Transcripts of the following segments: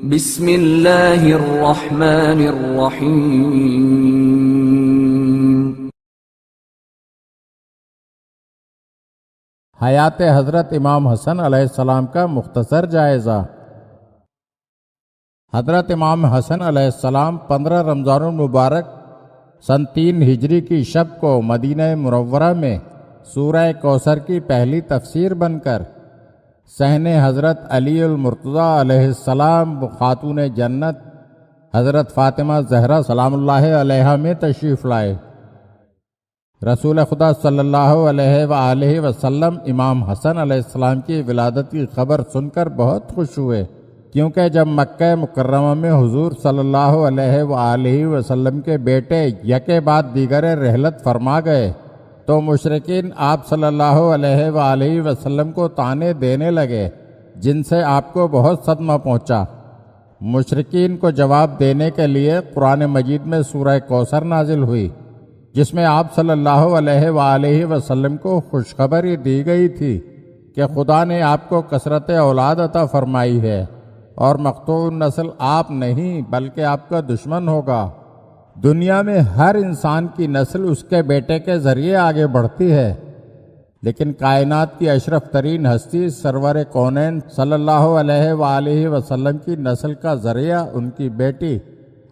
بسم اللہ الرحمن الرحیم۔ حیات حضرت امام حسن علیہ السلام کا مختصر جائزہ۔ حضرت امام حسن علیہ السلام 15 رمضان المبارک سن 3 ہجری کی شب کو مدینہ منورہ میں سورہ کوثر کی پہلی تفسیر بن کر صحن حضرت علی المرتضیٰ علیہ السلام خاتون جنت حضرت فاطمہ زہرا سلام اللہ علیہا میں تشریف لائے۔ رسول خدا صلی اللہ علیہ وآلہ وسلم امام حسن علیہ السلام کی ولادت کی خبر سن کر بہت خوش ہوئے، کیونکہ جب مکہ مکرمہ میں حضور صلی اللہ علیہ وآلہ وسلم کے بیٹے یکے بعد دیگر رحلت فرما گئے تو مشرکین آپ صلی اللہ علیہ وآلہ وسلم کو طعنے دینے لگے، جن سے آپ کو بہت صدمہ پہنچا۔ مشرکین کو جواب دینے کے لیے قرآن مجید میں سورہ کوثر نازل ہوئی، جس میں آپ صلی اللہ علیہ وآلہ وسلم کو خوشخبری دی گئی تھی کہ خدا نے آپ کو کثرت اولاد عطا فرمائی ہے اور مقطوع نسل آپ نہیں بلکہ آپ کا دشمن ہوگا۔ دنیا میں ہر انسان کی نسل اس کے بیٹے کے ذریعے آگے بڑھتی ہے، لیکن کائنات کی اشرف ترین ہستی سرور کونین صلی اللہ علیہ وآلہ وسلم کی نسل کا ذریعہ ان کی بیٹی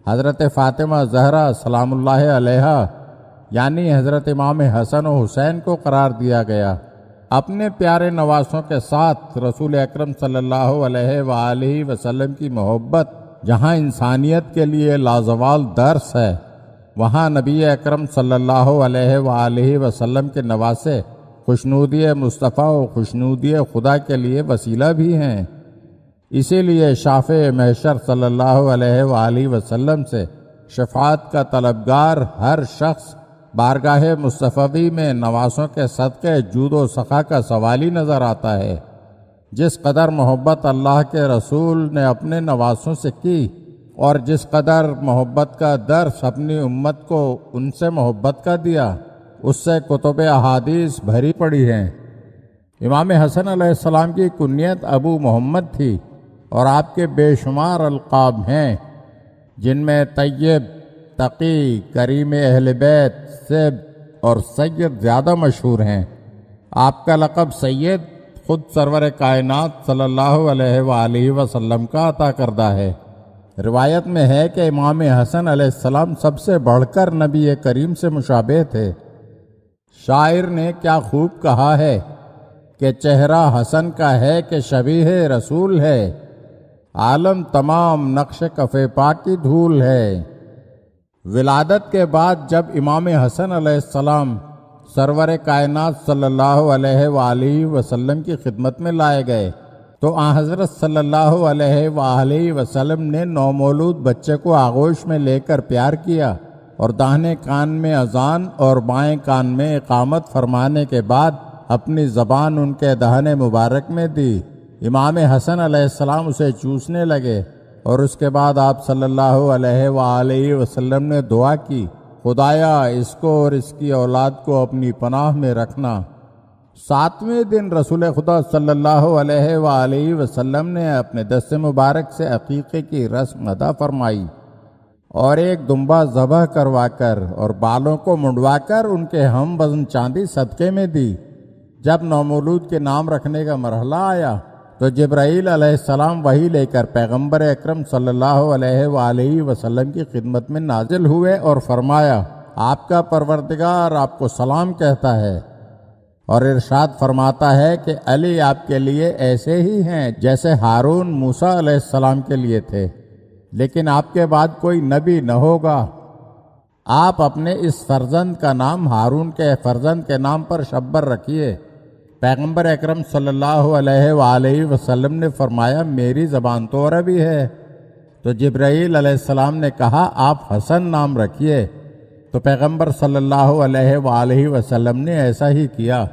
حضرت فاطمہ زہرا سلام اللہ علیہا یعنی حضرت امام حسن و حسین کو قرار دیا گیا۔ اپنے پیارے نواسوں کے ساتھ رسول اکرم صلی اللہ علیہ وآلہ وسلم کی محبت جہاں انسانیت کے لیے لازوال درس ہے، وہاں نبی اکرم صلی اللہ علیہ وآلہ وسلم کے نواسے خوشنودی مصطفیٰ و خوشنودی خدا کے لیے وسیلہ بھی ہیں۔ اسی لیے شافع محشر صلی اللہ علیہ وآلہ وسلم سے شفاعت کا طلبگار ہر شخص بارگاہ مصطفی میں نواسوں کے صدقے جود و سخا کا سوالی نظر آتا ہے۔ جس قدر محبت اللہ کے رسول نے اپنے نواسوں سے کی اور جس قدر محبت کا درس اپنی امت کو ان سے محبت کا دیا، اس سے کتب احادیث بھری پڑی ہیں۔ امام حسن علیہ السلام کی کنیت ابو محمد تھی اور آپ کے بے شمار القاب ہیں، جن میں طیب، تقی، کریم اہل بیت، سب اور سید زیادہ مشہور ہیں۔ آپ کا لقب سید خود سرور کائنات صلی اللہ علیہ وآلہ وسلم کا عطا کردہ ہے۔ روایت میں ہے کہ امام حسن علیہ السلام سب سے بڑھ کر نبی کریم سے مشابہ تھے۔ شاعر نے کیا خوب کہا ہے کہ چہرہ حسن کا ہے کہ شبیہ رسول ہے، عالم تمام نقش کف پا کی دھول ہے۔ ولادت کے بعد جب امام حسن علیہ السلام سرور کائنات صلی اللہ علیہ وآلہ وسلم کی خدمت میں لائے گئے تو آن حضرت صلی اللہ علیہ وآلہ وسلم نے نومولود بچے کو آغوش میں لے کر پیار کیا اور داہنے کان میں اذان اور بائیں کان میں اقامت فرمانے کے بعد اپنی زبان ان کے دہن مبارک میں دی۔ امام حسن علیہ السلام اسے چوسنے لگے اور اس کے بعد آپ صلی اللہ علیہ وآلہ وسلم نے دعا کی، خدایا اس کو اور اس کی اولاد کو اپنی پناہ میں رکھنا۔ 7ویں دن رسول خدا صلی اللہ علیہ وآلہ وسلم نے اپنے دست مبارک سے عقیقے کی رسم ادا فرمائی اور ایک دمبا ذبح کروا کر اور بالوں کو منڈوا کر ان کے ہم وزن چاندی صدقے میں دی۔ جب نومولود کے نام رکھنے کا مرحلہ آیا تو جبرائیل علیہ السلام وحی لے کر پیغمبر اکرم صلی اللہ علیہ وآلہ وسلم کی خدمت میں نازل ہوئے اور فرمایا، آپ کا پروردگار آپ کو سلام کہتا ہے اور ارشاد فرماتا ہے کہ علی آپ کے لیے ایسے ہی ہیں جیسے ہارون موسیٰ علیہ السلام کے لیے تھے، لیکن آپ کے بعد کوئی نبی نہ ہوگا۔ آپ اپنے اس فرزند کا نام ہارون کے فرزند کے نام پر شبر رکھیے۔ پیغمبر اکرم صلی اللہ علیہ وآلہ وسلم نے فرمایا، میری زبان تو عربی ہے۔ تو جبرائیل علیہ السلام نے کہا، آپ حسن نام رکھیے۔ تو پیغمبر صلی اللہ علیہ وآلہ وسلم نے ایسا ہی کیا۔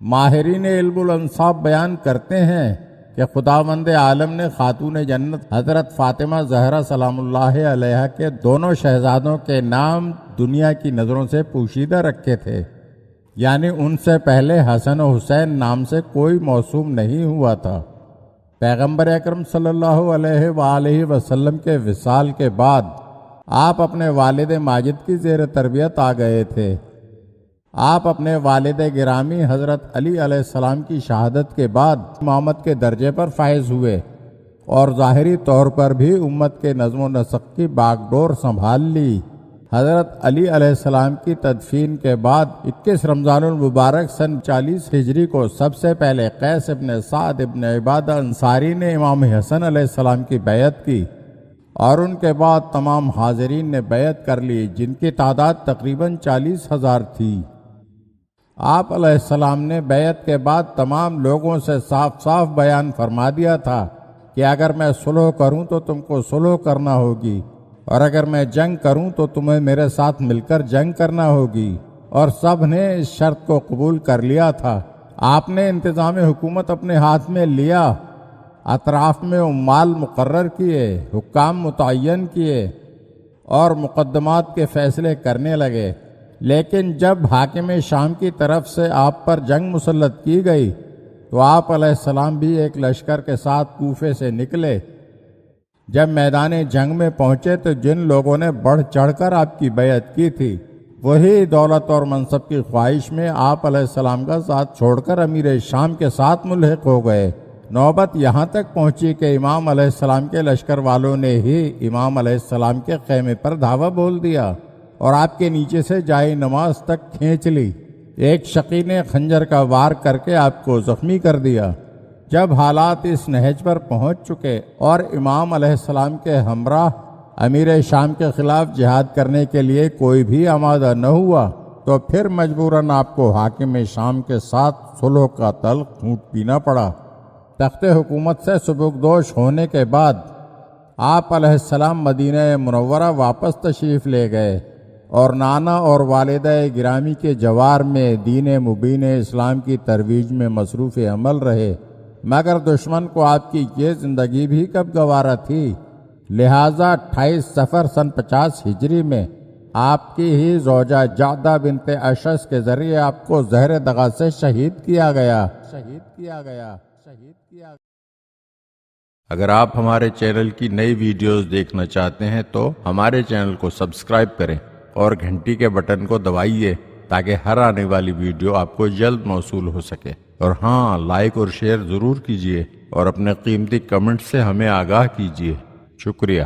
ماہرین علم الانصاب بیان کرتے ہیں کہ خداوند عالم نے خاتون جنت حضرت فاطمہ زہرا سلام اللہ علیہا کے دونوں شہزادوں کے نام دنیا کی نظروں سے پوشیدہ رکھے تھے، یعنی ان سے پہلے حسن و حسین نام سے کوئی موسوم نہیں ہوا تھا۔ پیغمبر اکرم صلی اللہ علیہ وآلہ وسلم کے وصال کے بعد آپ اپنے والد ماجد کی زیر تربیت آ گئے تھے۔ آپ اپنے والد گرامی حضرت علی علیہ السلام کی شہادت کے بعد امامت کے درجے پر فائز ہوئے اور ظاہری طور پر بھی امت کے نظم و نسق کی باغ ڈور سنبھال لی۔ حضرت علی علیہ السلام کی تدفین کے بعد 21 رمضان المبارک سن 40 ہجری کو سب سے پہلے قیس ابن سعد ابن عبادہ انصاری نے امام حسن علیہ السلام کی بیعت کی اور ان کے بعد تمام حاضرین نے بیعت کر لی، جن کی تعداد تقریباً 40,000 تھی۔ آپ علیہ السلام نے بیعت کے بعد تمام لوگوں سے صاف صاف بیان فرما دیا تھا کہ اگر میں صلح کروں تو تم کو صلح کرنا ہوگی، اور اگر میں جنگ کروں تو تمہیں میرے ساتھ مل کر جنگ کرنا ہوگی، اور سب نے اس شرط کو قبول کر لیا تھا۔ آپ نے انتظام حکومت اپنے ہاتھ میں لیا، اطراف میں عمال مقرر کیے، حکام متعین کیے اور مقدمات کے فیصلے کرنے لگے، لیکن جب حاکم شام کی طرف سے آپ پر جنگ مسلط کی گئی تو آپ علیہ السلام بھی ایک لشکر کے ساتھ کوفے سے نکلے۔ جب میدان جنگ میں پہنچے تو جن لوگوں نے بڑھ چڑھ کر آپ کی بیعت کی تھی وہی دولت اور منصب کی خواہش میں آپ علیہ السلام کا ساتھ چھوڑ کر امیر شام کے ساتھ ملحق ہو گئے۔ نوبت یہاں تک پہنچی کہ امام علیہ السلام کے لشکر والوں نے ہی امام علیہ السلام کے خیمے پر دھاوا بول دیا اور آپ کے نیچے سے جائے نماز تک کھینچ لی۔ ایک شقی نے خنجر کا وار کر کے آپ کو زخمی کر دیا۔ جب حالات اس نہج پر پہنچ چکے اور امام علیہ السلام کے ہمراہ امیر شام کے خلاف جہاد کرنے کے لیے کوئی بھی آمادہ نہ ہوا تو پھر مجبوراً آپ کو حاکم شام کے ساتھ صلح کا تلخ گھونٹ پینا پڑا۔ تخت حکومت سے سبکدوش ہونے کے بعد آپ علیہ السلام مدینہ منورہ واپس تشریف لے گئے اور نانا اور والدہ گرامی کے جوار میں دین مبین اسلام کی ترویج میں مصروف عمل رہے، مگر دشمن کو آپ کی یہ زندگی بھی کب گوارا تھی، لہٰذا 28 صفر سن 50 ہجری میں آپ کی ہی زوجہ جعدہ بنت اشعث کے ذریعے آپ کو زہر دغا سے شہید کیا گیا۔ اگر آپ ہمارے چینل کی نئی ویڈیوز دیکھنا چاہتے ہیں تو ہمارے چینل کو سبسکرائب کریں اور گھنٹی کے بٹن کو دبائیے تاکہ ہر آنے والی ویڈیو آپ کو جلد موصول ہو سکے، اور ہاں، لائک اور شیئر ضرور کیجیے اور اپنے قیمتی کمنٹ سے ہمیں آگاہ کیجیے۔ شکریہ۔